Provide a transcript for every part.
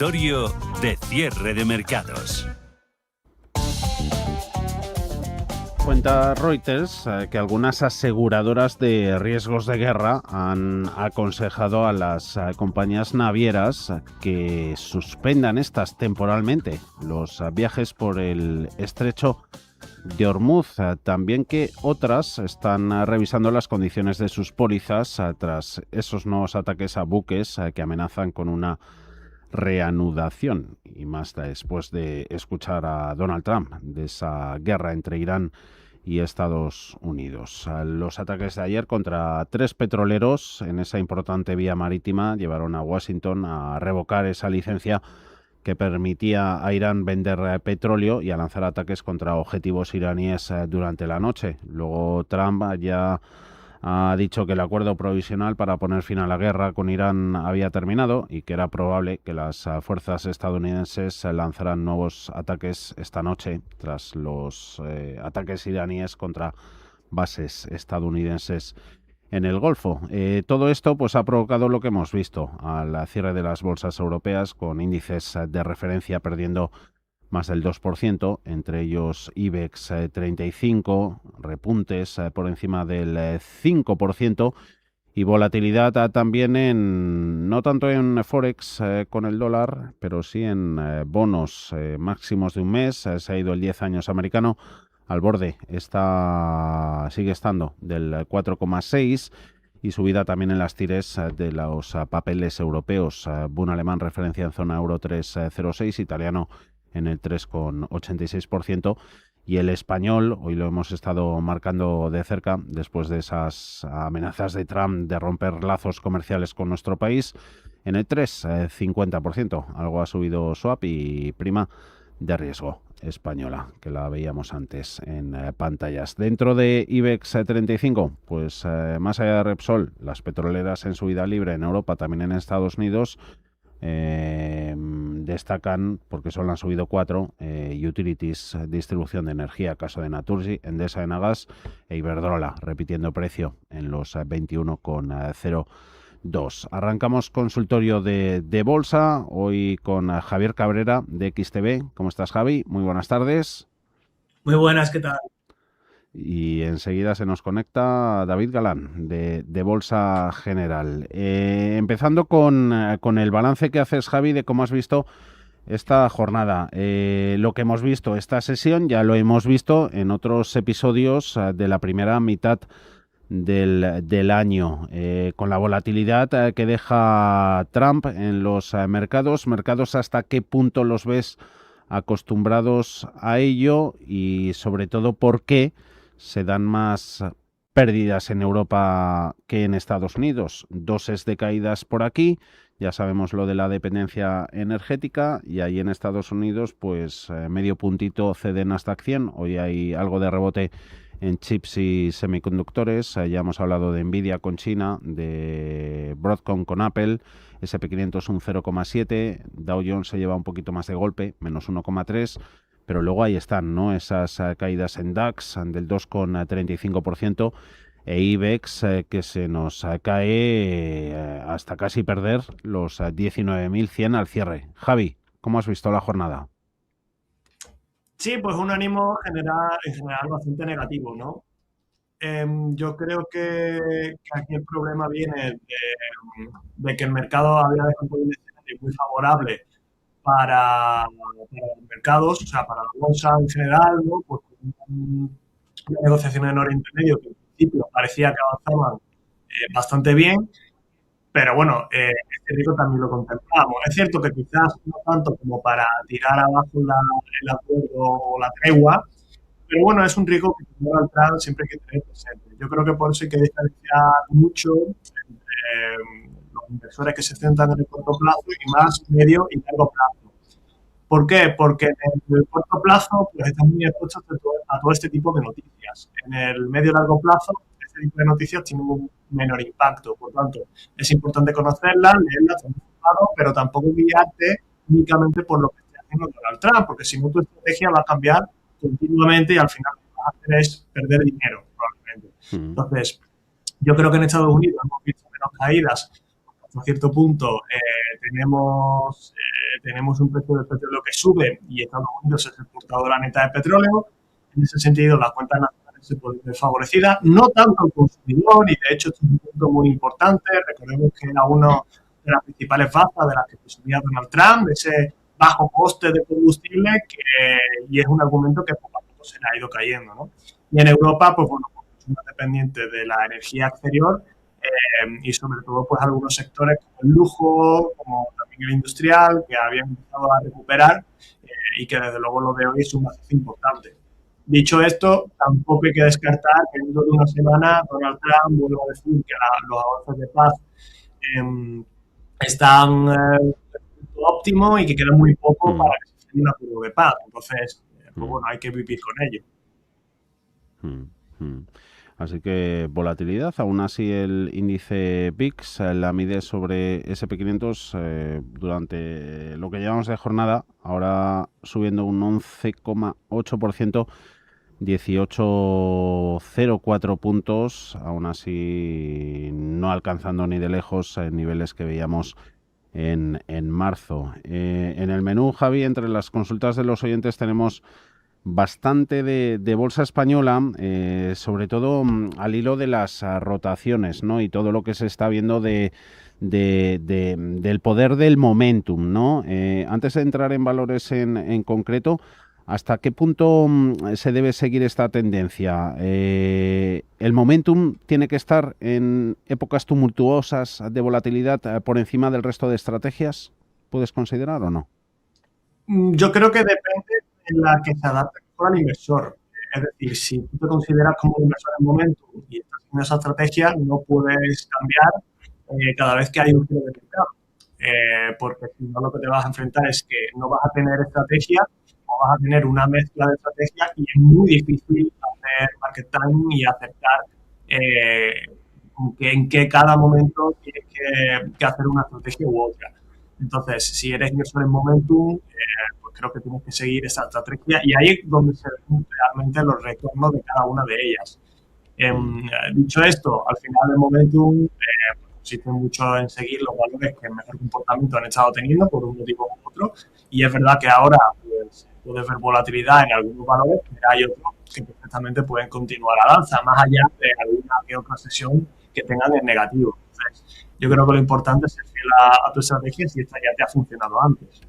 De cierre de mercados. Cuenta Reuters que algunas aseguradoras de riesgos de guerra han aconsejado a las compañías navieras que suspendan estas temporalmente los viajes por el estrecho de Hormuz. También que otras están revisando las condiciones de sus pólizas tras esos nuevos ataques a buques que amenazan con una reanudación, y más después de escuchar a Donald Trump de esa guerra entre Irán y Estados Unidos. Los ataques de ayer contra 3 petroleros en esa importante vía marítima llevaron a Washington a revocar esa licencia que permitía a Irán vender petróleo y a lanzar ataques contra objetivos iraníes durante la noche. Luego Trump ya ha dicho que el acuerdo provisional para poner fin a la guerra con Irán había terminado y que era probable que las fuerzas estadounidenses lanzaran nuevos ataques esta noche tras los ataques iraníes contra bases estadounidenses en el Golfo. Todo esto pues ha provocado lo que hemos visto al cierre de las bolsas europeas, con índices de referencia perdiendo más del 2%, entre ellos IBEX 35, repuntes por encima del 5%, y volatilidad también no tanto en Forex con el dólar, pero sí en bonos máximos de un mes. Se ha ido el 10 años americano al borde, sigue estando del 4,6%, y subida también en las tires de los papeles europeos. Bund alemán referencia en zona euro 3,06, italiano en el 3,86%, y el español, hoy lo hemos estado marcando de cerca después de esas amenazas de Trump de romper lazos comerciales con nuestro país, en el 3,50%. Algo ha subido swap y prima de riesgo española, que la veíamos antes en pantallas. Dentro de IBEX 35, pues más allá de Repsol, las petroleras en subida libre en Europa, también en Estados Unidos, destacan, porque solo han subido 4, Utilities, distribución de energía, caso de Naturgy, Endesa, Enagas e Iberdrola, repitiendo precio en los 21,02. Arrancamos consultorio de bolsa, hoy con Javier Cabrera de XTB. ¿Cómo estás, Javi? Muy buenas tardes. Muy buenas, ¿qué tal? Y enseguida se nos conecta David Galán de Bolsa General. Empezando con el balance que haces, Javi, de cómo has visto esta jornada. Lo que hemos visto, esta sesión, ya lo hemos visto en otros episodios de la primera mitad del año, con la volatilidad que deja Trump en los mercados. ¿Hasta qué punto los ves acostumbrados a ello? Y sobre todo, ¿por qué se dan más pérdidas en Europa que en Estados Unidos? Doses de caídas por aquí, ya sabemos lo de la dependencia energética, y ahí en Estados Unidos pues medio puntito ceden hasta 100. Hoy hay algo de rebote en chips y semiconductores. Ya hemos hablado de Nvidia con China, de Broadcom con Apple. SP500 un 0,7, Dow Jones se lleva un poquito más de golpe, menos 1,3, pero luego ahí están, ¿no?, esas caídas en DAX del 2,35%, e IBEX que se nos cae hasta casi perder los 19.100 al cierre. Javi, ¿cómo has visto la jornada? Sí, pues un ánimo en general bastante negativo, ¿no? Yo creo que aquí el problema viene de que el mercado había dejado un escenario muy favorable para los mercados, o sea, para la bolsa en general, ¿no? Pues una negociación en Oriente Medio que en principio parecía que avanzaban bastante bien, pero bueno, este riesgo también lo contemplamos. Es cierto que quizás no tanto como para tirar abajo el acuerdo o la tregua, pero bueno, es un riesgo que Donald Trump siempre hay que tener presente. Yo creo que por eso hay que diferenciar mucho entre los inversores que se centran en el corto plazo y más medio y largo plazo. ¿Por qué? Porque en el corto plazo pues están muy expuestos a todo este tipo de noticias. En el medio y largo plazo, este tipo de noticias tienen un menor impacto. Por tanto, es importante conocerlas, leerlas, pero tampoco guiarte únicamente por lo que esté haciendo Donald Trump, porque si no tu estrategia va a cambiar continuamente y al final lo que vas a hacer es perder dinero, probablemente. Entonces, yo creo que en Estados Unidos hemos visto menos caídas, hasta cierto punto tenemos un precio del petróleo que sube y Estados Unidos es exportadora neta de petróleo. En ese sentido, las cuentas nacionales se pueden ver favorecidas, no tanto el consumidor, y de hecho esto es un punto muy importante. Recordemos que era una de las principales bazas de las que presumía Donald Trump, ese bajo coste de combustible, y es un argumento que poco a poco se le ha ido cayendo, ¿no? Y en Europa, pues bueno, es más dependiente de la energía exterior, y sobre todo pues algunos sectores como el lujo, como también el industrial, que habían empezado a recuperar, y que desde luego lo de hoy es un macizo importante. Dicho esto, tampoco hay que descartar que dentro de una semana Donald Trump vuelva a decir que los avances de paz están óptimo y que queda muy poco para que se tenga un acuerdo de paz. Entonces, pues bueno, hay que vivir con ello. Así que volatilidad. Aún así, el índice VIX la mide sobre S&P 500 durante lo que llevamos de jornada, ahora subiendo un 11,8%, 18,04 puntos, aún así no alcanzando ni de lejos niveles que veíamos en marzo. En el menú, Javi, entre las consultas de los oyentes tenemos bastante de bolsa española, sobre todo al hilo de las rotaciones, ¿no? Y todo lo que se está viendo del poder del momentum, ¿no? Antes de entrar en valores en concreto, ¿hasta qué punto se debe seguir esta tendencia? ¿El momentum tiene que estar en épocas tumultuosas de volatilidad por encima del resto de estrategias? ¿Puedes considerar o no? Yo creo que depende de la que se adapte al inversor. Es decir, si tú te consideras como un inversor en momentum y estás haciendo esa estrategia, no puedes cambiar cada vez que hay un giro de mercado. Porque si no, lo que te vas a enfrentar es que no vas a tener estrategia, o vas a tener una mezcla de estrategias, y es muy difícil hacer market timing y acertar en que cada momento tienes que hacer una estrategia u otra. Entonces, si eres inversor en momentum, pues creo que tienes que seguir esa estrategia, y ahí es donde se ven realmente los retornos de cada una de ellas. Dicho esto, al final el momentum consiste mucho en seguir los valores que mejor comportamiento han estado teniendo por un motivo u otro, y es verdad que ahora pues, puedes ver volatilidad en algunos valores, pero hay otros que perfectamente pueden continuar al alza, más allá de alguna que otra sesión que tengan en negativo. Entonces, yo creo que lo importante es ser fiel a tu estrategia si esta ya te ha funcionado antes.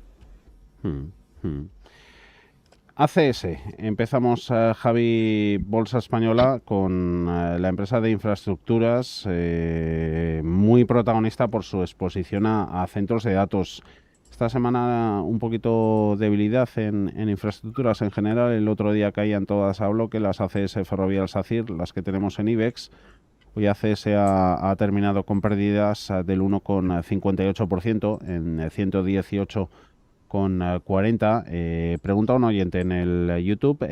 ACS. Empezamos, Javi, bolsa española con la empresa de infraestructuras, muy protagonista por su exposición a centros de datos. Esta semana un poquito debilidad en infraestructuras en general. El otro día caían todas a bloque las ACS Ferrovial SACIR, las que tenemos en IBEX. Hoy ACS ha terminado con pérdidas del 1,58% en 118,40. Pregunta un oyente en el YouTube,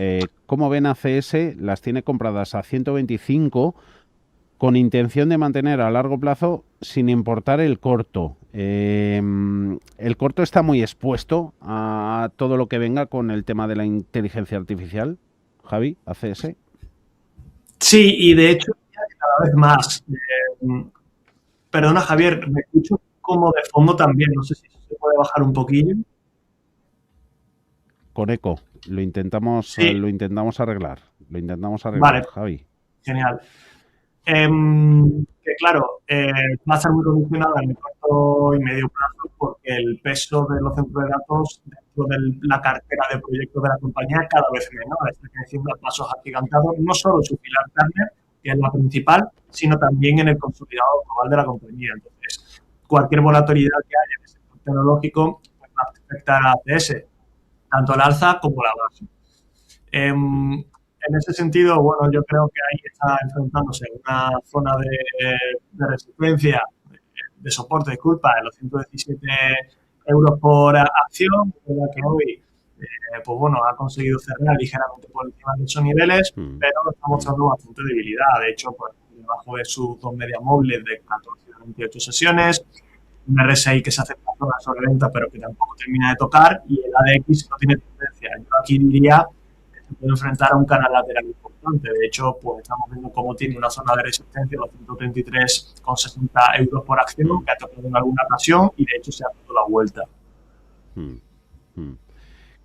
¿cómo ven ACS? Las tiene compradas a 125 con intención de mantener a largo plazo sin importar el corto. ¿El corto está muy expuesto a todo lo que venga con el tema de la inteligencia artificial, Javi, ACS? Sí, y de hecho cada vez más. Perdona, Javier, me escucho como de fondo también. No sé si se puede bajar un poquillo. Con eco. Lo intentamos arreglar. Vale, Javi. Genial. Que claro, va a ser muy condicionada en el corto y medio plazo, porque el peso de los centros de datos dentro de la cartera de proyectos de la compañía cada vez menor. Está creciendo a pasos agigantados, no solo en su pilar Turner, que es la principal, sino también en el consolidado global de la compañía. Entonces, cualquier volatilidad que haya en el sector tecnológico pues va a afectar a ACS, tanto al alza como a la baja. En ese sentido, bueno, yo creo que ahí está enfrentándose a una zona de resistencia, de soporte, disculpa, en los 117 euros por acción, que hoy pues bueno, ha conseguido cerrar ligeramente por encima de esos niveles, pero está mostrando bastante debilidad. De hecho, pues, debajo de sus dos medias móviles de 14 a 28 sesiones, un RSI que se acerca a zona sobreventa, pero que tampoco termina de tocar, y el ADX no tiene tendencia. Yo aquí diría que se puede enfrentar a un canal lateral importante. bastante. De hecho, pues estamos viendo cómo tiene una zona de resistencia de los 133,60 euros por acción, que ha tocado en alguna ocasión y de hecho se ha dado la vuelta. Mm, mm.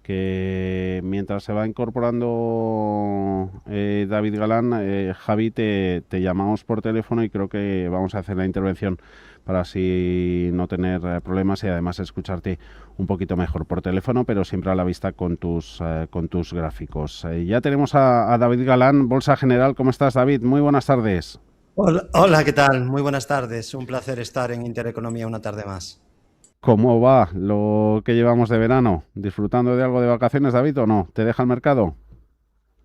Que mientras se va incorporando David Galán, Javi, te llamamos por teléfono y creo que vamos a hacer la intervención para así no tener problemas y además escucharte un poquito mejor por teléfono, pero siempre a la vista con tus gráficos. Ya tenemos a David Galán, Bolsa General. ¿Cómo estás, David? Muy buenas tardes. Hola, ¿qué tal? Muy buenas tardes. Un placer estar en Intereconomía una tarde más. ¿Cómo va lo que llevamos de verano? ¿Disfrutando de algo de vacaciones, David, o no? ¿Te deja el mercado?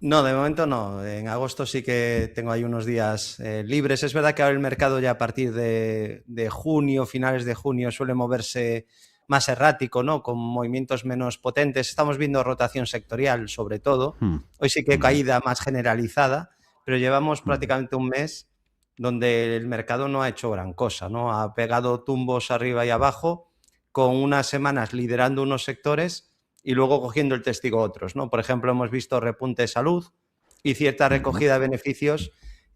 No, de momento no. En agosto sí que tengo ahí unos días libres. Es verdad que ahora el mercado ya a partir de junio, finales de junio, suele moverse más errático, ¿no? Con movimientos menos potentes. Estamos viendo rotación sectorial, sobre todo. Hoy sí que caída más generalizada, pero llevamos prácticamente un mes donde el mercado no ha hecho gran cosa, ¿no? Ha pegado tumbos arriba y abajo, con unas semanas liderando unos sectores y luego cogiendo el testigo otros, ¿no? Por ejemplo, hemos visto repunte de salud y cierta recogida de beneficios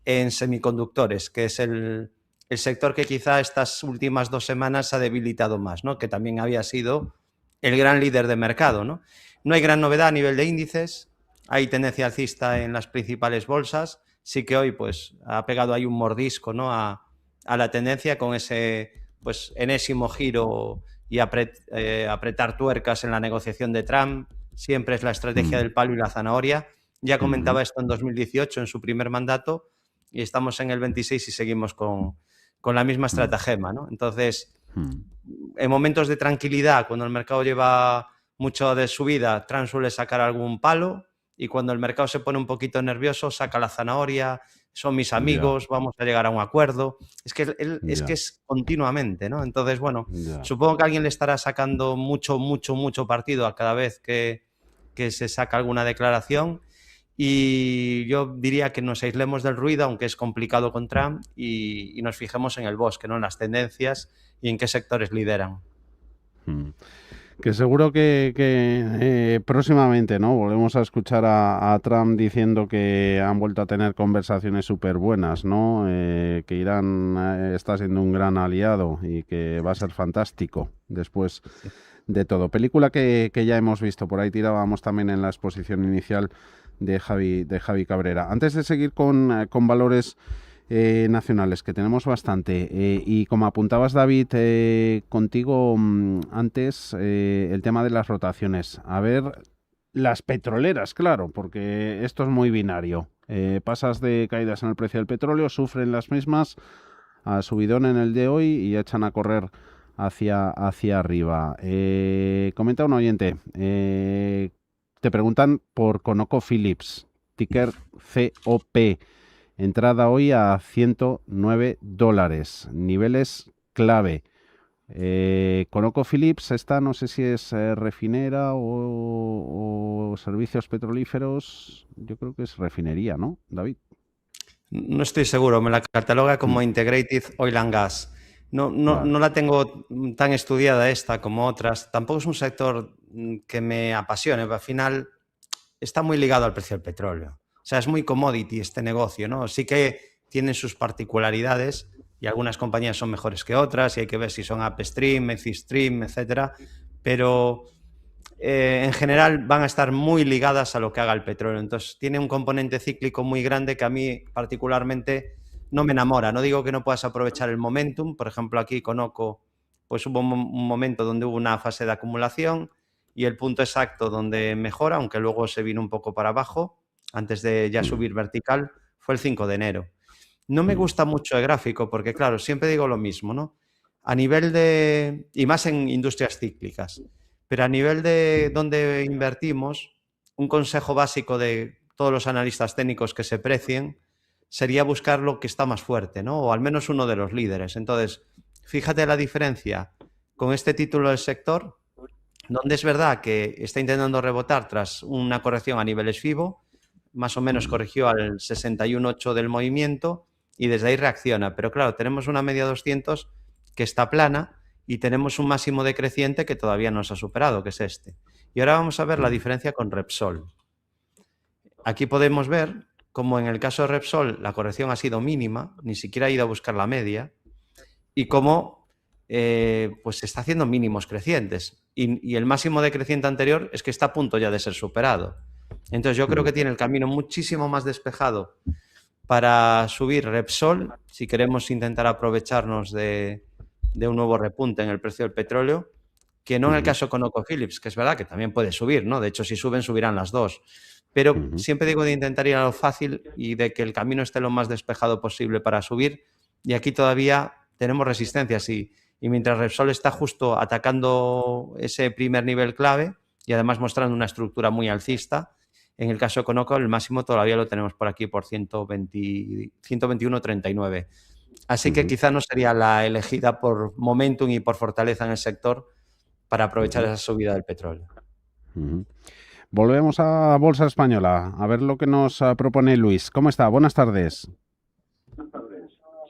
en semiconductores, que es el sector que quizá estas últimas 2 semanas ha debilitado más, ¿no? Que también había sido el gran líder de mercado, ¿no? No hay gran novedad a nivel de índices, hay tendencia alcista en las principales bolsas, sí que hoy pues ha pegado ahí un mordisco, ¿no? a la tendencia con ese pues enésimo giro y apretar tuercas en la negociación de Trump. Siempre es la estrategia del palo y la zanahoria. Ya comentaba esto en 2018, en su primer mandato, y estamos en el 26 y seguimos con la misma estratagema, ¿no? Entonces, en momentos de tranquilidad, cuando el mercado lleva mucho de subida, Trump suele sacar algún palo, y cuando el mercado se pone un poquito nervioso, saca la zanahoria, son mis amigos, vamos a llegar a un acuerdo. Es que es continuamente, ¿no? Entonces, bueno, supongo que alguien le estará sacando mucho partido a cada vez que se saca alguna declaración, y yo diría que nos aislemos del ruido, aunque es complicado con Trump, y nos fijemos en el bosque, ¿no? En las tendencias y en qué sectores lideran. Que seguro que próximamente, ¿no? Volvemos a escuchar a Trump diciendo que han vuelto a tener conversaciones súper buenas, ¿no? Que Irán está siendo un gran aliado y que va a ser fantástico después de todo. Película que ya hemos visto, por ahí tirábamos también en la exposición inicial de Javi Cabrera. Antes de seguir con valores nacionales, que tenemos bastante, y como apuntabas, David, contigo antes, el tema de las rotaciones. A ver, las petroleras, claro, porque esto es muy binario. Pasas de caídas en el precio del petróleo, sufren las mismas, a subidón en el de hoy y echan a correr hacia arriba. Comenta un oyente, te preguntan por ConocoPhillips, ticker COP. Entrada hoy a $109, niveles clave. ConocoPhillips esta no sé si es refinera o servicios petrolíferos. Yo creo que es refinería, ¿no, David? No estoy seguro, me la cataloga como Integrated Oil and Gas. No la tengo tan estudiada esta como otras. Tampoco es un sector que me apasione, pero al final está muy ligado al precio del petróleo. O sea, es muy commodity este negocio, ¿no? Sí que tiene sus particularidades y algunas compañías son mejores que otras y hay que ver si son upstream, midstream, etcétera, pero en general van a estar muy ligadas a lo que haga el petróleo. Entonces, tiene un componente cíclico muy grande que a mí particularmente no me enamora. No digo que no puedas aprovechar el momentum. Por ejemplo, aquí con Oco, pues hubo un momento donde hubo una fase de acumulación y el punto exacto donde mejora, aunque luego se vino un poco para abajo, antes de ya subir vertical, fue el 5 de enero. No me gusta mucho el gráfico porque, claro, siempre digo lo mismo, ¿no? A nivel de... y más en industrias cíclicas, pero a nivel de donde invertimos, un consejo básico de todos los analistas técnicos que se precien sería buscar lo que está más fuerte, ¿no? O al menos uno de los líderes. Entonces, fíjate la diferencia con este título del sector, donde es verdad que está intentando rebotar tras una corrección a niveles FIBO, más o menos corrigió al 61,8 del movimiento y desde ahí reacciona. Pero claro, tenemos una media 200 que está plana y tenemos un máximo decreciente que todavía no se ha superado, que es este. Y ahora vamos a ver la diferencia con Repsol. Aquí podemos ver como en el caso de Repsol la corrección ha sido mínima, ni siquiera ha ido a buscar la media, y como pues se está haciendo mínimos crecientes. Y el máximo decreciente anterior es que está a punto ya de ser superado. Entonces yo creo que tiene el camino muchísimo más despejado para subir Repsol, si queremos intentar aprovecharnos de un nuevo repunte en el precio del petróleo, que no en el caso con ConocoPhillips, que es verdad que también puede subir, ¿no? De hecho, si suben, subirán las dos. Pero siempre digo de intentar ir a lo fácil y de que el camino esté lo más despejado posible para subir. Y aquí todavía tenemos resistencias y mientras Repsol está justo atacando ese primer nivel clave y además mostrando una estructura muy alcista, en el caso de Conoco el máximo todavía lo tenemos por aquí por 121,39. Así que quizá no sería la elegida por momentum y por fortaleza en el sector para aprovechar esa subida del petróleo. Volvemos a Bolsa Española, a ver lo que nos propone Luis. ¿Cómo está? Buenas tardes.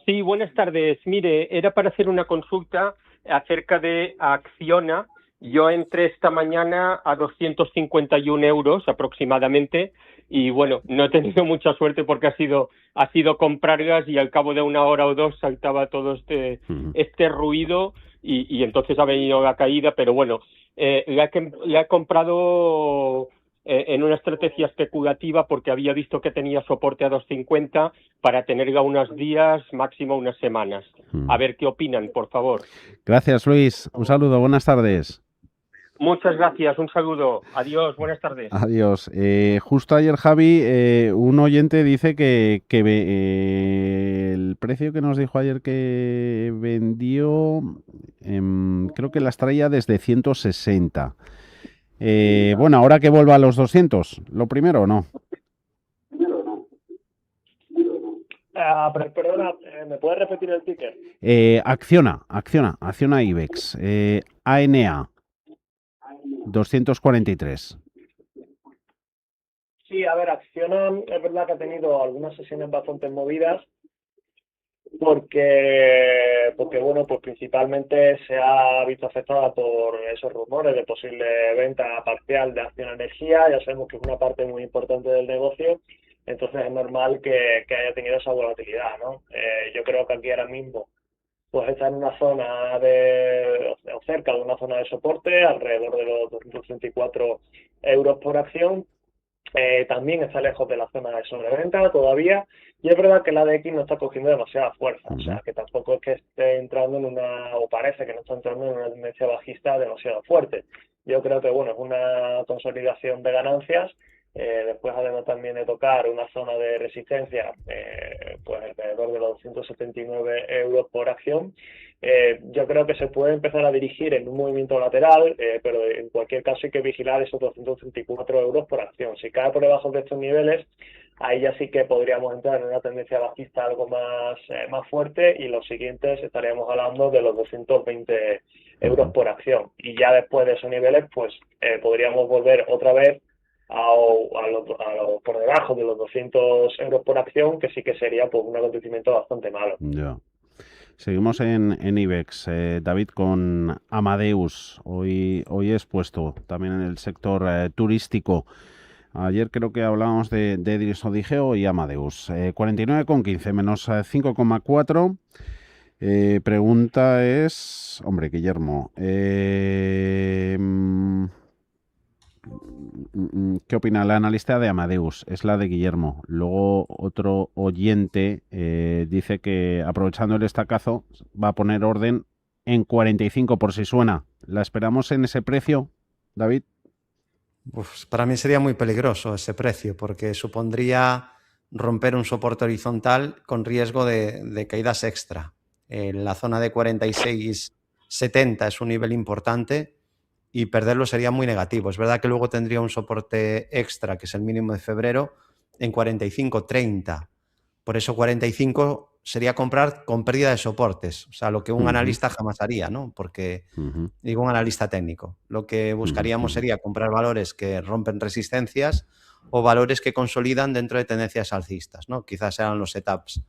Sí, buenas tardes. Mire, era para hacer una consulta acerca de Acciona. Yo entré esta mañana a 251 euros aproximadamente y bueno, no he tenido mucha suerte porque ha sido comprar gas y al cabo de una hora o dos saltaba todo este ruido y entonces ha venido la caída, pero bueno, la he comprado en una estrategia especulativa porque había visto que tenía soporte a 250 para tenerla unos días, máximo unas semanas. A ver qué opinan, por favor. Gracias, Luis. Un saludo, buenas tardes. Muchas gracias, un saludo. Adiós, buenas tardes. Adiós. Justo ayer, Javi, un oyente dice que el precio que nos dijo ayer que vendió, creo que las traía desde 160. Bueno, ahora que vuelva a los 200, ¿lo primero o no? Perdona, ¿me puedes repetir el ticker? Acciona IBEX, ANA, 243. Sí, a ver, Acciona es verdad que ha tenido algunas sesiones bastante movidas porque bueno, pues principalmente se ha visto afectada por esos rumores de posible venta parcial de Acciona Energía. Ya sabemos que es una parte muy importante del negocio, entonces es normal que haya tenido esa volatilidad, ¿no? Yo creo que aquí ahora mismo pues está en una zona o cerca de una zona de soporte, alrededor de los 234 euros por acción. También está lejos de la zona de sobreventa todavía, y es verdad que la ADX no está cogiendo demasiada fuerza, o sea que tampoco es que esté entrando o parece que no está entrando en una tendencia bajista demasiado fuerte. Yo creo que bueno, es una consolidación de ganancias. Después además también de tocar una zona de resistencia pues alrededor de los 279 euros por acción. Yo creo que se puede empezar a dirigir en un movimiento lateral, pero en cualquier caso hay que vigilar esos 234 euros por acción. Si cae por debajo de estos niveles, ahí ya sí que podríamos entrar en una tendencia bajista algo más fuerte, y los siguientes estaríamos hablando de los 220 euros por acción. Y ya después de esos niveles, pues podríamos volver otra vez por debajo de los 200 euros por acción, que sí que sería pues un acontecimiento bastante malo. Ya. Seguimos en IBEX, David, con Amadeus, hoy expuesto también en el sector turístico. Ayer creo que hablábamos de Edris Odigeo y Amadeus. 49,15 menos 5,4. Pregunta es, hombre, Guillermo, ¿qué opina el analista de Amadeus? Es la de Guillermo. Luego otro oyente dice que aprovechando el estacazo va a poner orden en 45 por si suena. ¿La esperamos en ese precio, David? Pues para mí sería muy peligroso ese precio porque supondría romper un soporte horizontal con riesgo de caídas extra. En la zona de 46,70 es un nivel importante y perderlo sería muy negativo. Es verdad que luego tendría un soporte extra, que es el mínimo de febrero, en 45,30. Por eso 45 sería comprar con pérdida de soportes, o sea, lo que un analista jamás haría, ¿no? Porque, digo un analista técnico, lo que buscaríamos sería comprar valores que rompen resistencias o valores que consolidan dentro de tendencias alcistas, ¿no? Quizás sean los setups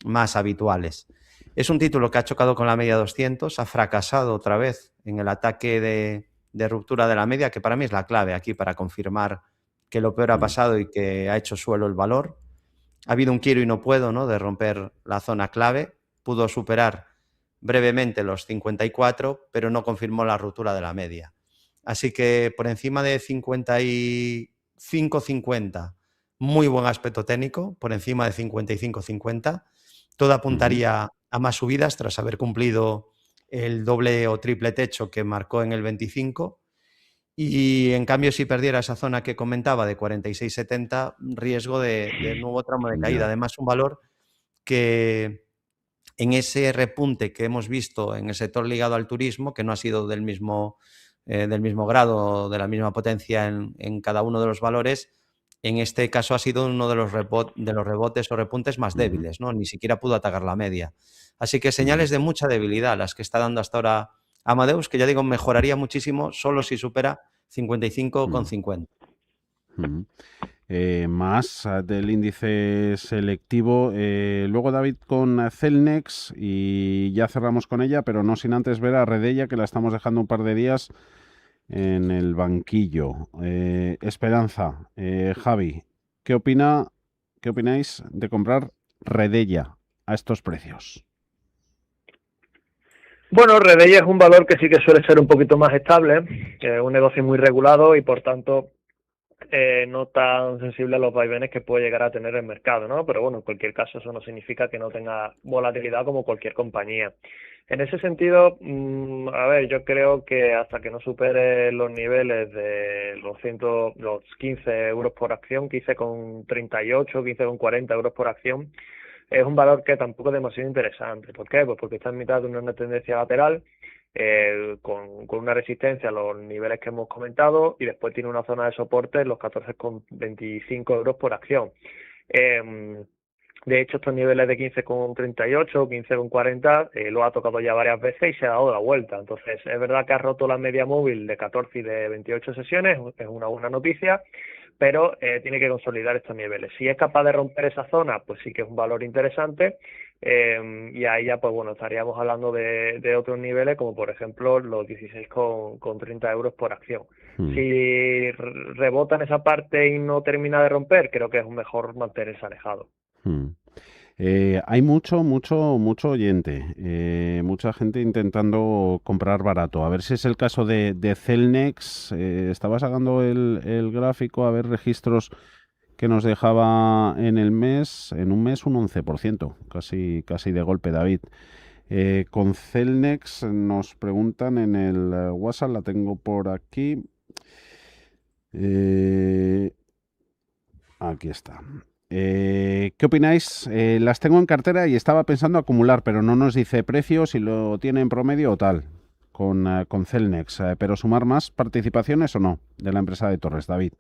más habituales. Es un título que ha chocado con la media 200, ha fracasado otra vez en el ataque de ruptura de la media, que para mí es la clave aquí para confirmar que lo peor ha pasado y que ha hecho suelo el valor. ha habido un quiero y no puedo, ¿no?, de romper la zona clave. Pudo superar brevemente los 54, pero no confirmó la ruptura de la media. Así que por encima de 55,50, muy buen aspecto técnico. Por encima de 55,50, todo apuntaría a más subidas tras haber cumplido el doble o triple techo que marcó en el 25. Y en cambio, si perdiera esa zona que comentaba de 46,70, riesgo de nuevo tramo de caída. Ya. Además, un valor que en ese repunte que hemos visto en el sector ligado al turismo, que no ha sido del mismo grado, de la misma potencia en cada uno de los valores, en este caso ha sido uno de los rebotes o repuntes más débiles, ¿no? Ni siquiera pudo atacar la media. Así que señales de mucha debilidad las que está dando hasta ahora Amadeus, que ya digo, mejoraría muchísimo solo si supera 55,50. Más del índice selectivo. Luego, David, con Celnex, y ya cerramos con ella, pero no sin antes ver a Redella, que la estamos dejando un par de días en el banquillo. Esperanza, Javi, ¿qué opináis de comprar Redella a estos precios? Bueno, Redella es un valor que sí que suele ser un poquito más estable, que es un negocio muy regulado y por tanto no tan sensible a los vaivenes que puede llegar a tener el mercado, ¿no? Pero bueno, en cualquier caso eso no significa que no tenga volatilidad como cualquier compañía. En ese sentido, a ver, yo creo que hasta que no supere los niveles de los 15 euros por acción, 15,38, 15,40 euros por acción, es un valor que tampoco es demasiado interesante. ¿Por qué? Pues porque está en mitad de una tendencia lateral, con una resistencia a los niveles que hemos comentado, y después tiene una zona de soporte en los 14,25 euros por acción. De hecho, estos niveles de 15,38, 15,40 lo ha tocado ya varias veces y se ha dado la vuelta. Entonces, es verdad que ha roto la media móvil de 14 y de 28 sesiones, es una buena noticia, pero tiene que consolidar estos niveles. Si es capaz de romper esa zona, pues sí que es un valor interesante, y ahí ya, pues bueno, estaríamos hablando de otros niveles, como por ejemplo los 16,30 euros por acción. Si rebota en esa parte y no termina de romper, creo que es mejor mantenerse alejado. Hay mucho oyente, mucha gente intentando comprar barato. A ver si es el caso de Celnex. Estaba sacando el gráfico, a ver registros que nos dejaba en un mes un 11%, casi de golpe, David. Con Celnex nos preguntan en el WhatsApp, la tengo por aquí. Aquí está. ¿Qué opináis? Las tengo en cartera y estaba pensando acumular, pero no nos dice precio, si lo tiene en promedio o tal, con Celnex. Pero sumar más participaciones o no de la empresa de Torres, David.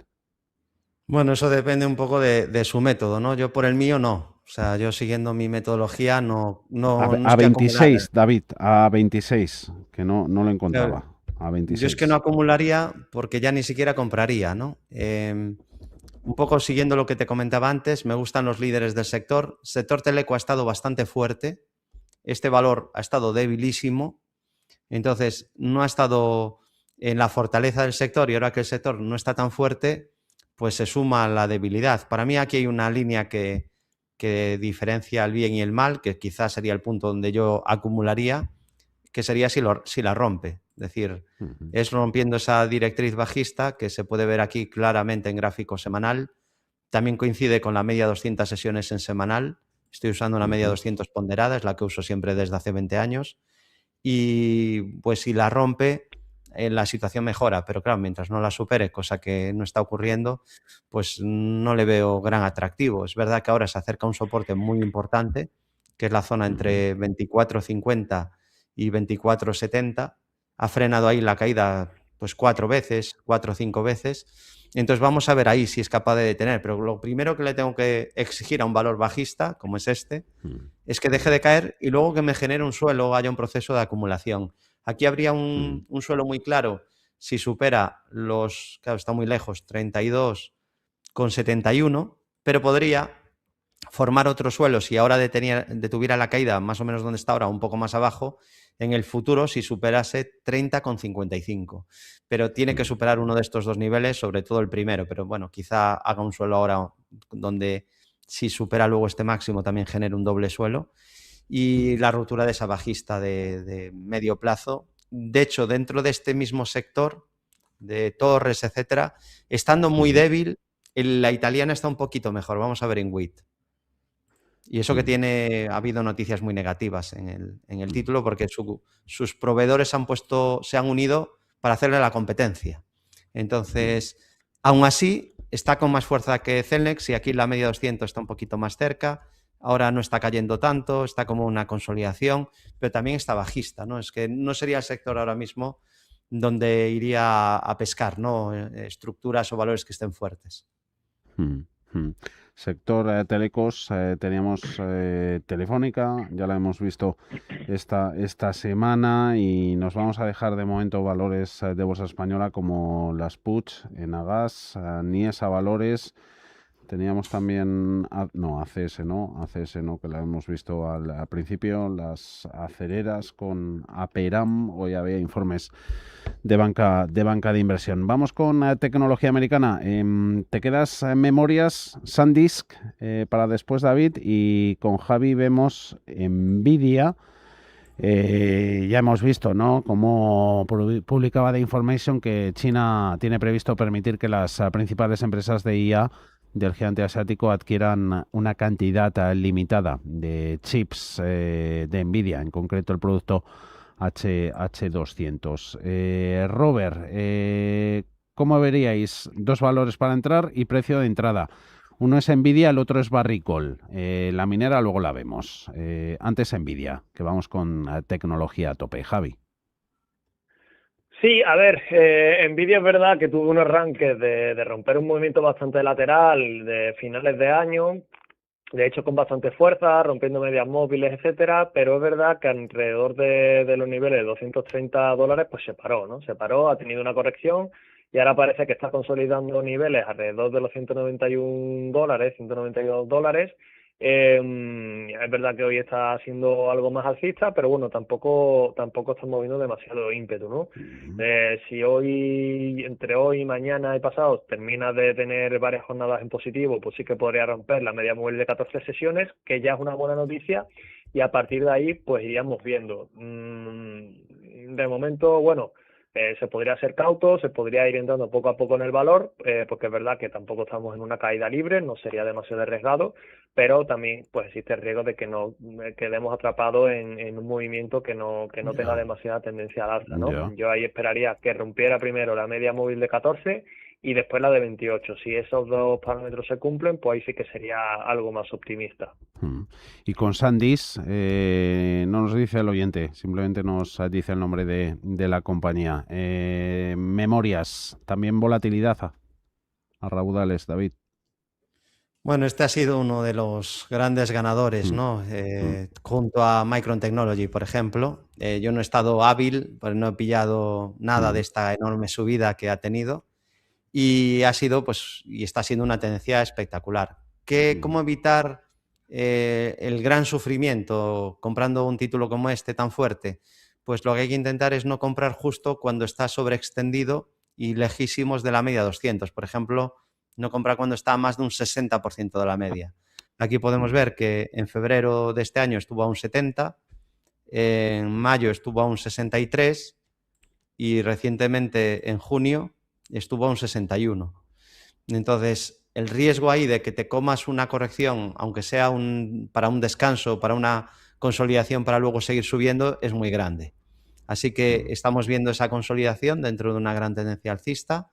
Bueno, eso depende un poco de su método, ¿no? Yo por el mío no. O sea, yo siguiendo mi metodología no A 26, David, a 26, que no lo encontraba. Claro. A 26. Yo es que no acumularía porque ya ni siquiera compraría, ¿no? Un poco siguiendo lo que te comentaba antes, me gustan los líderes del sector. El sector teleco ha estado bastante fuerte. Este valor ha estado debilísimo. Entonces, no ha estado en la fortaleza del sector, y ahora que el sector no está tan fuerte, pues se suma la debilidad. Para mí aquí hay una línea que diferencia el bien y el mal, que quizás sería el punto donde yo acumularía, que sería si la rompe. Es decir, es rompiendo esa directriz bajista que se puede ver aquí claramente en gráfico semanal. También coincide con la media 200 sesiones en semanal. Estoy usando una media 200 ponderada, es la que uso siempre desde hace 20 años. Y pues si la rompe, la situación mejora, pero claro, mientras no la supere, cosa que no está ocurriendo, pues no le veo gran atractivo. Es verdad que ahora se acerca un soporte muy importante, que es la zona entre 24,50 y 24,70. Ha frenado ahí la caída pues 4 o 5 veces. Entonces vamos a ver ahí si es capaz de detener, pero lo primero que le tengo que exigir a un valor bajista, como es este, es que deje de caer y luego que me genere un suelo, haya un proceso de acumulación. Aquí habría un suelo muy claro si supera los, claro, está muy lejos, 32,71, pero podría formar otro suelo si ahora detuviera la caída más o menos donde está ahora, un poco más abajo, en el futuro si superase 30,55. Pero tiene que superar uno de estos dos niveles, sobre todo el primero, pero bueno, quizá haga un suelo ahora donde si supera luego este máximo también genera un doble suelo, y la ruptura de esa bajista de medio plazo. De hecho, dentro de este mismo sector, de Torres, etcétera, estando muy débil, la italiana está un poquito mejor. Vamos a ver en WIT. Y eso que ha habido noticias muy negativas en el título, porque sus proveedores se han unido para hacerle la competencia. Entonces, aún así, está con más fuerza que Celnex, y aquí la media 200 está un poquito más cerca. Ahora no está cayendo tanto, está como una consolidación, pero también está bajista, ¿no? Es que no sería el sector ahora mismo donde iría a pescar, ¿no? Estructuras o valores que estén fuertes. Sector telecos, teníamos Telefónica, ya la hemos visto esta semana, y nos vamos a dejar de momento valores de bolsa española como las Puig, Enagas, Niesa Valores. Teníamos también, ACS no, que la hemos visto al principio, las acereras con Aperam. Hoy había informes de banca de inversión. Vamos con tecnología americana. Te quedas en memorias SanDisk para después, David, y con Javi vemos Nvidia. Ya hemos visto, ¿no?, cómo publicaba The Information que China tiene previsto permitir que las principales empresas de IA del gigante asiático adquieran una cantidad limitada de chips de Nvidia, en concreto el producto H200. Robert, ¿cómo veríais dos valores para entrar y precio de entrada? Uno es Nvidia, el otro es Barrick-Gold. La minera luego la vemos. Antes Nvidia, que vamos con tecnología a tope. Javi. Sí, a ver, Nvidia es verdad que tuvo un arranque de romper un movimiento bastante lateral de finales de año, de hecho con bastante fuerza, rompiendo medias móviles, etcétera, pero es verdad que alrededor de los niveles de $230 pues se paró, ¿no? Se paró, ha tenido una corrección y ahora parece que está consolidando niveles alrededor de los $191, $192. Es verdad que hoy está siendo algo más alcista, pero bueno, tampoco está moviendo demasiado ímpetu, ¿no? Si entre hoy, mañana y pasado termina de tener varias jornadas en positivo, pues sí que podría romper la media móvil de 14 sesiones, que ya es una buena noticia, y a partir de ahí pues iríamos viendo. De momento, bueno, se podría ser cauto, se podría ir entrando poco a poco en el valor, porque es verdad que tampoco estamos en una caída libre, no sería demasiado arriesgado, pero también pues existe el riesgo de que no quedemos atrapados en un movimiento que no tenga demasiada tendencia al alza, ¿no? Yo ahí esperaría que rompiera primero la media móvil de 14 y después la de 28. Si esos dos parámetros se cumplen, pues ahí sí que sería algo más optimista. Y con SanDisk, no nos dice el oyente, simplemente nos dice el nombre de la compañía. Memorias, también volatilidad a raudales, David. Bueno, este ha sido uno de los grandes ganadores, ¿no? Junto a Micron Technology, por ejemplo. Yo no he estado hábil, pues no he pillado nada de esta enorme subida que ha tenido. Y está siendo una tendencia espectacular. ¿Cómo evitar el gran sufrimiento comprando un título como este tan fuerte? Pues lo que hay que intentar es no comprar justo cuando está sobreextendido y lejísimos de la media 200. Por ejemplo, no comprar cuando está a más de un 60% de la media. Aquí podemos ver que en febrero de este año estuvo a un 70, en mayo estuvo a un 63 y recientemente en junio estuvo a un 61. Entonces, el riesgo ahí de que te comas una corrección, aunque sea para un descanso, para una consolidación, para luego seguir subiendo, es muy grande. Así que estamos viendo esa consolidación dentro de una gran tendencia alcista.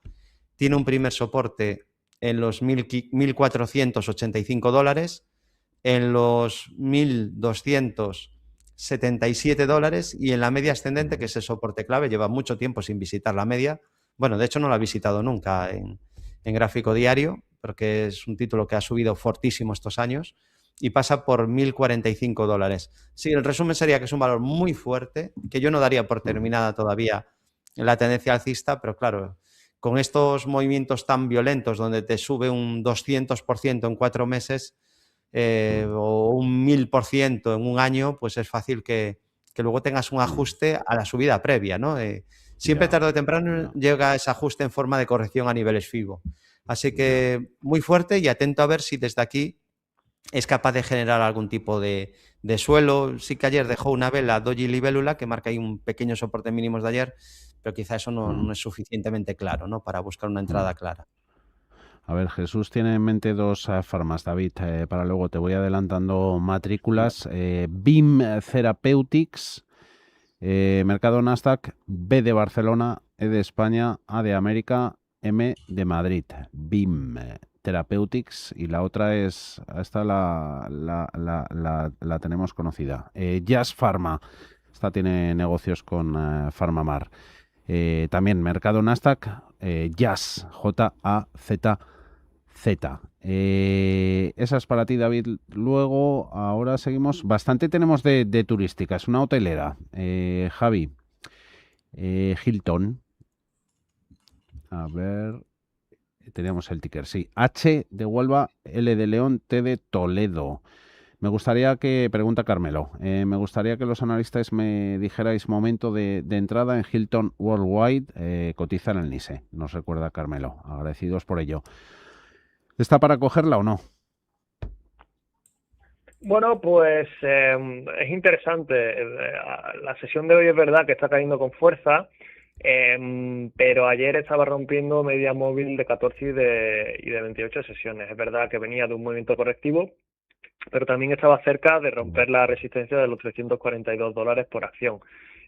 Tiene un primer soporte en los $1.485, en los $1.277 y en la media ascendente, que es el soporte clave. Lleva mucho tiempo sin visitar la media. Bueno, de hecho no la ha visitado nunca en gráfico diario, porque es un título que ha subido fortísimo estos años y pasa por $1.045. Sí, el resumen sería que es un valor muy fuerte, que yo no daría por terminada todavía en la tendencia alcista, pero claro, con estos movimientos tan violentos donde te sube un 200% en 4 meses o un 1000% en un año, pues es fácil que luego tengas un ajuste a la subida previa, ¿no? Siempre tarde o temprano llega ese ajuste en forma de corrección a niveles FIBO. Así que muy fuerte y atento a ver si desde aquí es capaz de generar algún tipo de suelo. Sí que ayer dejó una vela doji libélula que marca ahí un pequeño soporte mínimos de ayer, pero quizá eso no es suficientemente claro, ¿no?, para buscar una entrada clara. A ver, Jesús tiene en mente dos farmas, David, para luego te voy adelantando matrículas. BIM Therapeutics, mercado Nasdaq, B de Barcelona, E de España, A de América, M de Madrid. BIM Therapeutics, y la otra es, esta la tenemos conocida, Jazz Pharma. Esta tiene negocios con Pharmamar. También mercado Nasdaq, Jazz, J-A-Z. Esa es para ti, David. Luego, ahora seguimos. Bastante tenemos de turística. Es una hotelera. Javi. Hilton. A ver. Teníamos el ticker, sí. H de Huelva, L de León, T de Toledo. Me gustaría que, pregunta Carmelo, me gustaría que los analistas me dijerais momento de entrada en Hilton Worldwide, cotiza en el NISE, nos recuerda Carmelo, agradecidos por ello. ¿Está para cogerla o no? Bueno, pues es interesante. La sesión de hoy es verdad que está cayendo con fuerza, pero ayer estaba rompiendo media móvil de 14 y de 28 sesiones. Es verdad que venía de un movimiento correctivo, pero también estaba cerca de romper la resistencia de los $342 por acción.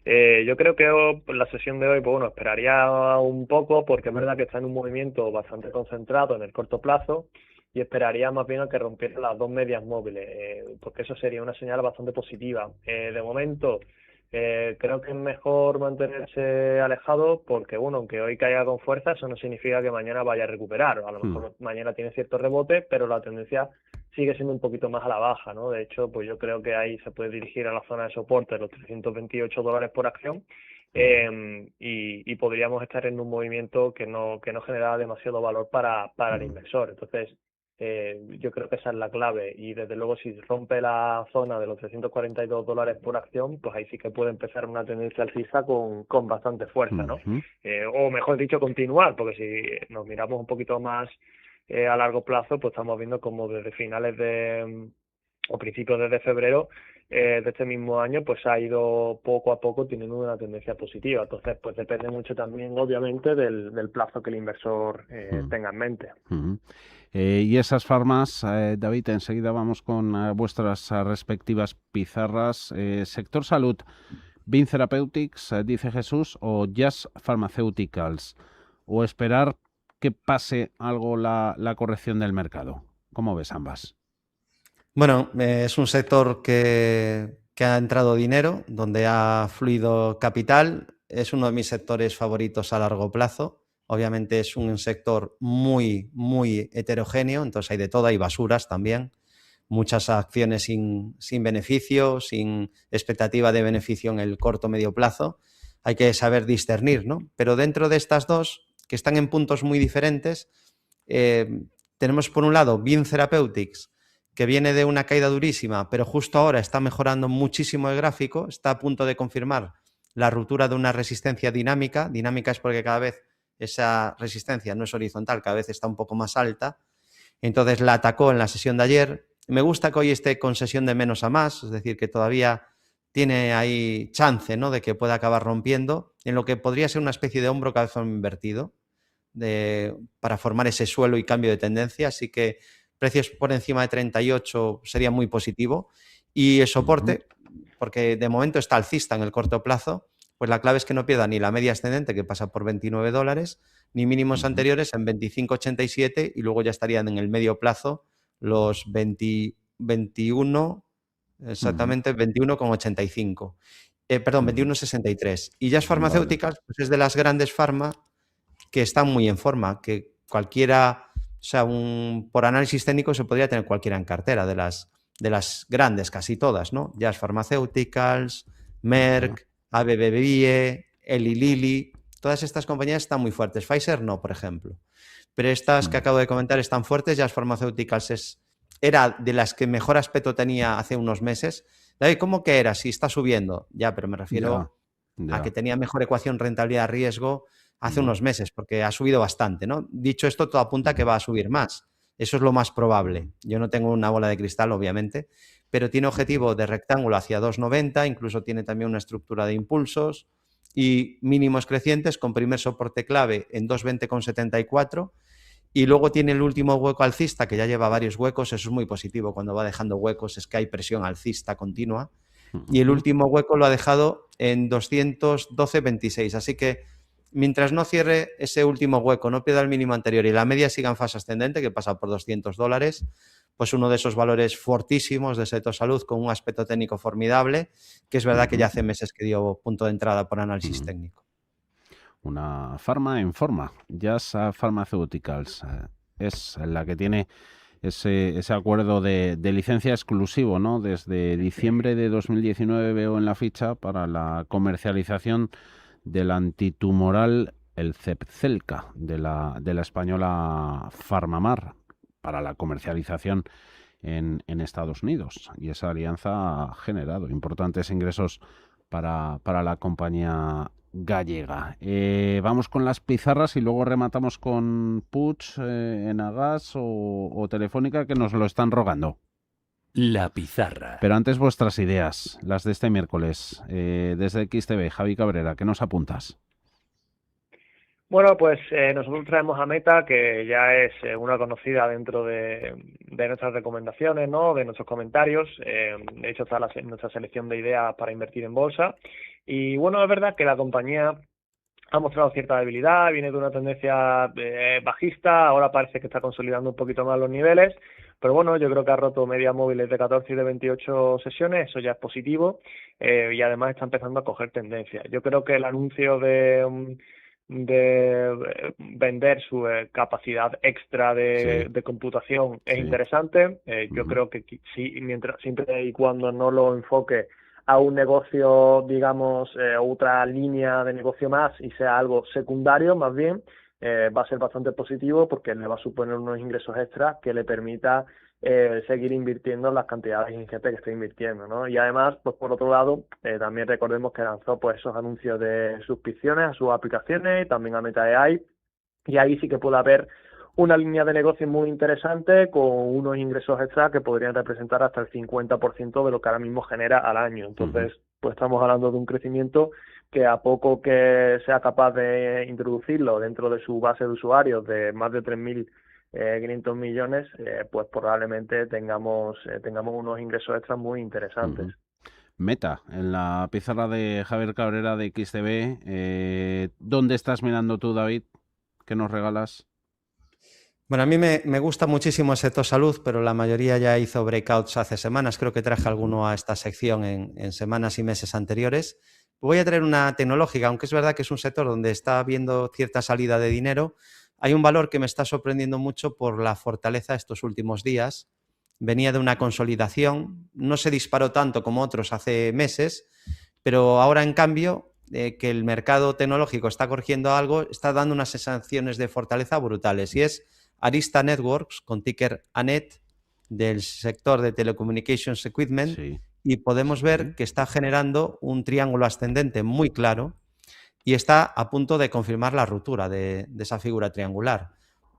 Yo creo que la sesión de hoy, pues bueno, esperaría un poco, porque es verdad que está en un movimiento bastante concentrado en el corto plazo, y esperaría más bien a que rompiera las dos medias móviles, porque eso sería una señal bastante positiva. De momento, creo que es mejor mantenerse alejado, porque bueno, aunque hoy caiga con fuerza, eso no significa que mañana vaya a recuperar. A lo mejor mañana tiene cierto rebote, pero la tendencia sigue siendo un poquito más a la baja, ¿no? De hecho, pues yo creo que ahí se puede dirigir a la zona de soporte de los $328 por acción, y podríamos estar en un movimiento que no genera demasiado valor para el inversor. Entonces, yo creo que esa es la clave, y desde luego si rompe la zona de los $342 por acción, pues ahí sí que puede empezar una tendencia alcista con bastante fuerza, ¿no? O mejor dicho, continuar, porque si nos miramos un poquito más a largo plazo, pues estamos viendo como desde finales o principios de febrero de este mismo año, pues ha ido poco a poco teniendo una tendencia positiva. Entonces, pues depende mucho también, obviamente, del plazo que el inversor tenga en mente. Y esas farmas, David, enseguida vamos con vuestras respectivas pizarras. Sector salud, BIM Therapeutics, dice Jesús, o Jazz Pharmaceuticals, o esperar que pase algo la corrección del mercado. ¿Cómo ves ambas? Bueno, es un sector que ha entrado dinero, donde ha fluido capital. Es uno de mis sectores favoritos a largo plazo. Obviamente es un sector muy, muy heterogéneo, entonces hay de todo, hay basuras también. Muchas acciones sin beneficio, sin expectativa de beneficio en el corto o medio plazo. Hay que saber discernir, ¿no? Pero dentro de estas dos, que están en puntos muy diferentes, tenemos por un lado BIM Therapeutics, que viene de una caída durísima, pero justo ahora está mejorando muchísimo el gráfico, está a punto de confirmar la ruptura de una resistencia dinámica. Dinámica es porque cada vez esa resistencia no es horizontal, cada vez está un poco más alta. Entonces la atacó en la sesión de ayer. Me gusta que hoy esté con sesión de menos a más, es decir, que todavía tiene ahí chance, ¿no?, de que pueda acabar rompiendo en lo que podría ser una especie de hombro cabezón invertido para formar ese suelo y cambio de tendencia. Así que precios por encima de 38 sería muy positivo. Y el soporte, porque de momento está alcista en el corto plazo, pues la clave es que no pierda ni la media ascendente, que pasa por $29, ni mínimos anteriores en 25,87, y luego ya estarían en el medio plazo los 21, exactamente 21,85. Perdón, 21,63. Y Jazz Pharmaceuticals, pues es de las grandes farma que están muy en forma, que cualquiera, o sea, por análisis técnico se podría tener cualquiera en cartera, de las grandes, casi todas, ¿no? Jazz Pharmaceuticals, Merck, AbbVie, Eli Lilly, todas estas compañías están muy fuertes. Pfizer no, por ejemplo. Pero estas que acabo de comentar están fuertes. Jazz Pharmaceuticals era de las que mejor aspecto tenía hace unos meses. David, ¿cómo que era? Si está subiendo. Ya, pero me refiero a que tenía mejor ecuación rentabilidad-riesgo hace unos meses, porque ha subido bastante, ¿no? Dicho esto, todo apunta a que va a subir más. Eso es lo más probable. Yo no tengo una bola de cristal, obviamente, pero tiene objetivo de rectángulo hacia 2,90, incluso tiene también una estructura de impulsos y mínimos crecientes con primer soporte clave en 2,20,74 y luego tiene el último hueco alcista que ya lleva varios huecos. Eso es muy positivo cuando va dejando huecos, es que hay presión alcista continua y el último hueco lo ha dejado en 212,26, así que mientras no cierre ese último hueco, no pierda el mínimo anterior y la media siga en fase ascendente, que pasa por $200, pues uno de esos valores fortísimos de Seto Salud con un aspecto técnico formidable, que es verdad que ya hace meses que dio punto de entrada por análisis técnico. Una farma en forma, Jazz Pharmaceuticals, es la que tiene ese acuerdo de licencia exclusivo, ¿no? Desde diciembre de 2019 veo en la ficha para la comercialización del antitumoral, el Zepzelca, de la española Farmamar, para la comercialización en Estados Unidos. Y esa alianza ha generado importantes ingresos para la compañía gallega. Vamos con las pizarras y luego rematamos con Puig, Enagas o Telefónica, que nos lo están rogando. La pizarra. Pero antes vuestras ideas, las de este miércoles. Desde XTB, Javi Cabrera, ¿qué nos apuntas? Bueno, pues nosotros traemos a Meta, que ya es una conocida dentro de nuestras recomendaciones, ¿no? De nuestros comentarios. De hecho, está nuestra selección de ideas para invertir en bolsa. Y bueno, es verdad que la compañía ha mostrado cierta debilidad, viene de una tendencia bajista, ahora parece que está consolidando un poquito más los niveles, pero bueno, yo creo que ha roto medias móviles de 14 y de 28 sesiones, eso ya es positivo, y además está empezando a coger tendencia. Yo creo que el anuncio de vender su capacidad extra de computación es interesante. Yo creo que sí, siempre y cuando no lo enfoque a un negocio, digamos, otra línea de negocio más y sea algo secundario más bien, va a ser bastante positivo porque le va a suponer unos ingresos extras que le permita seguir invirtiendo en las cantidades ingentes que está invirtiendo, ¿no? Y además, pues por otro lado, también recordemos que lanzó pues esos anuncios de suscripciones a sus aplicaciones y también a Meta AI, y ahí sí que puede haber una línea de negocio muy interesante con unos ingresos extra que podrían representar hasta el 50% de lo que ahora mismo genera al año. Entonces, pues estamos hablando de un crecimiento que a poco que sea capaz de introducirlo dentro de su base de usuarios de más de 3.500 millones, pues probablemente tengamos unos ingresos extras muy interesantes. Meta, en la pizarra de Javier Cabrera de XTB, ¿dónde estás mirando tú, David? ¿Qué nos regalas? Bueno, a mí me gusta muchísimo Seto Salud, pero la mayoría ya hizo breakouts hace semanas. Creo que traje alguno a esta sección en semanas y meses anteriores. Voy a traer una tecnológica, aunque es verdad que es un sector donde está habiendo cierta salida de dinero. Hay un valor que me está sorprendiendo mucho por la fortaleza estos últimos días. Venía de una consolidación, no se disparó tanto como otros hace meses, pero ahora en cambio que el mercado tecnológico está corrigiendo algo, está dando unas sensaciones de fortaleza brutales, y es Arista Networks, con ticker ANET, del sector de Telecommunications Equipment, y podemos ver que está generando un triángulo ascendente muy claro y está a punto de confirmar la ruptura de esa figura triangular.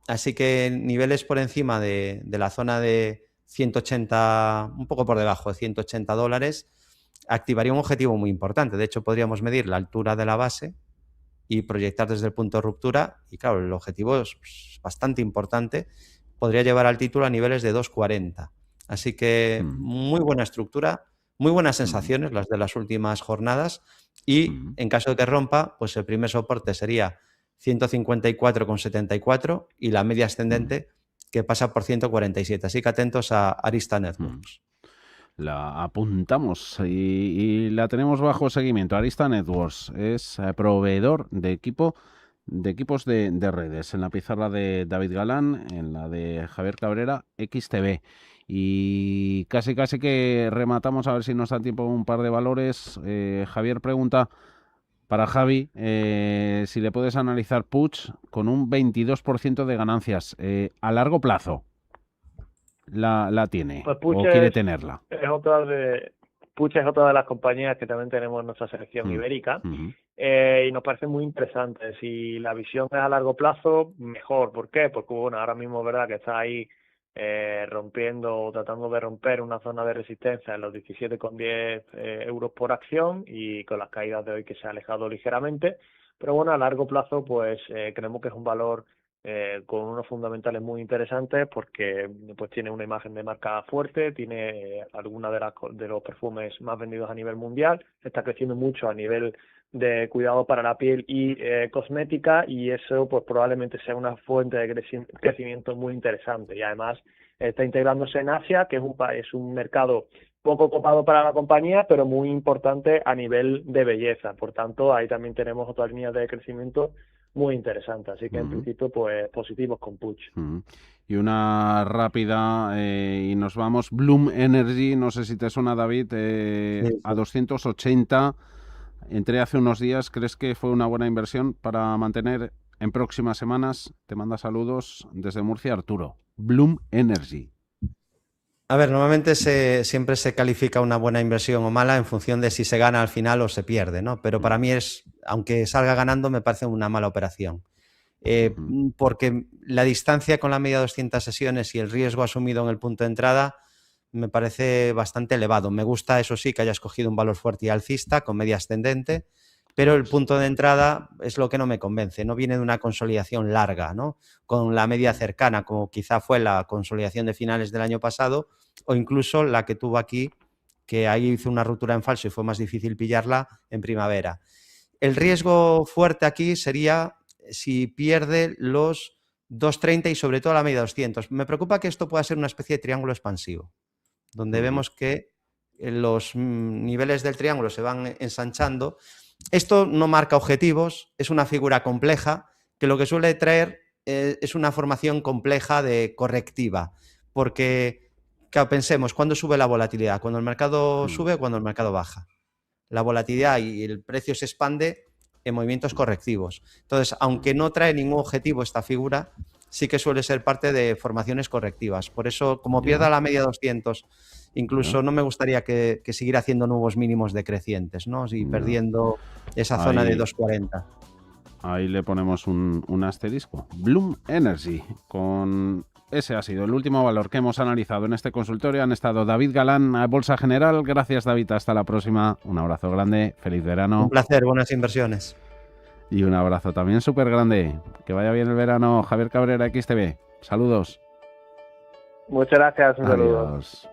Así que niveles por encima de la zona de 180, un poco por debajo de $180, activaría un objetivo muy importante. De hecho, podríamos medir la altura de la base y proyectar desde el punto de ruptura, y claro, el objetivo es bastante importante, podría llevar al título a niveles de 240. Así que muy buena estructura, muy buenas sensaciones las de las últimas jornadas, y en caso de que rompa, pues el primer soporte sería 154,74 y la media ascendente que pasa por 147. Así que atentos a Arista Networks. La apuntamos y la tenemos bajo seguimiento. Arista Networks es proveedor de equipos de redes. En la pizarra de David Galán, en la de Javier Cabrera, XTB. Y casi que rematamos, a ver si nos da tiempo, un par de valores. Javier pregunta para Javi si le puedes analizar Puig con un 22% de ganancias a largo plazo. ¿La tiene pues o quiere tenerla? Puig es otra de las compañías que también tenemos en nuestra selección ibérica, y nos parece muy interesante. Si la visión es a largo plazo, mejor. ¿Por qué? Porque bueno, ahora mismo es verdad que está ahí rompiendo o tratando de romper una zona de resistencia en los 17,10 euros por acción, y con las caídas de hoy que se ha alejado ligeramente. Pero bueno, a largo plazo pues creemos que es un valor con unos fundamentales muy interesantes, porque pues tiene una imagen de marca fuerte, tiene algunas de los perfumes más vendidos a nivel mundial, está creciendo mucho a nivel de cuidado para la piel y cosmética, y eso pues probablemente sea una fuente de crecimiento muy interesante. Y además está integrándose en Asia, que es un mercado poco copado para la compañía, pero muy importante a nivel de belleza. Por tanto, ahí también tenemos otras líneas de crecimiento muy interesantes. Así que en principio, pues positivos con Puig. Y una rápida, y nos vamos. Bloom Energy, no sé si te suena, David, sí. A 280. Entré hace unos días. ¿Crees que fue una buena inversión para mantener en próximas semanas? Te manda saludos desde Murcia, Arturo. Bloom Energy. A ver, normalmente siempre se califica una buena inversión o mala en función de si se gana al final o se pierde, ¿no? Pero para mí aunque salga ganando, me parece una mala operación. Porque la distancia con la media 200 sesiones y el riesgo asumido en el punto de entrada me parece bastante elevado. Me gusta, eso sí, que hayas cogido un valor fuerte y alcista con media ascendente, pero el punto de entrada es lo que no me convence. No viene de una consolidación larga, ¿no? Con la media cercana, como quizá fue la consolidación de finales del año pasado, o incluso la que tuvo aquí, que ahí hizo una ruptura en falso y fue más difícil pillarla en primavera. El riesgo fuerte aquí sería si pierde los 230 y sobre todo la media 200. Me preocupa que esto pueda ser una especie de triángulo expansivo, donde vemos que los niveles del triángulo se van ensanchando. Esto no marca objetivos, es una figura compleja que lo que suele traer es una formación compleja de correctiva, porque claro, pensemos, ¿cuándo sube la volatilidad? ¿Cuando el mercado sube o cuando el mercado baja? La volatilidad y el precio se expande en movimientos correctivos. Entonces, aunque no trae ningún objetivo esta figura, sí que suele ser parte de formaciones correctivas. Por eso, como pierda la media 200, incluso no me gustaría que siguiera haciendo nuevos mínimos decrecientes, ¿no? Y perdiendo esa zona de 240. Ahí le ponemos un asterisco. Bloom Energy. Ese ha sido el último valor que hemos analizado en este consultorio. Han estado David Galán, Bolsa General. Gracias, David. Hasta la próxima. Un abrazo grande. Feliz verano. Un placer. Buenas inversiones. Y un abrazo también súper grande. Que vaya bien el verano. Javier Cabrera, XTV. Saludos. Muchas gracias. Un saludo. Adiós.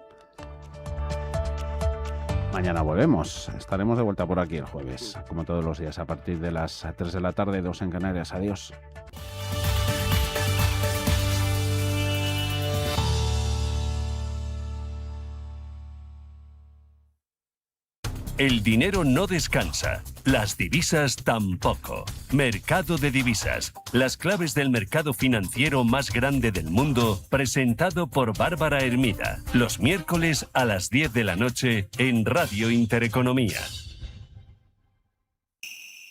Mañana volvemos. Estaremos de vuelta por aquí el jueves, como todos los días, a partir de las 3 de la tarde, 2 en Canarias. Adiós. El dinero no descansa, las divisas tampoco. Mercado de divisas, las claves del mercado financiero más grande del mundo, presentado por Bárbara Hermida, los miércoles a las 10 de la noche en Radio Intereconomía.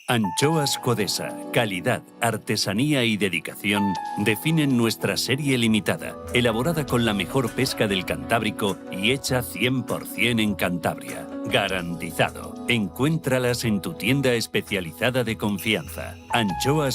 Anchoas Codesa, calidad, artesanía y dedicación definen nuestra serie limitada, elaborada con la mejor pesca del Cantábrico y hecha 100% en Cantabria. Garantizado. Encuéntralas en tu tienda especializada de confianza. Anchoas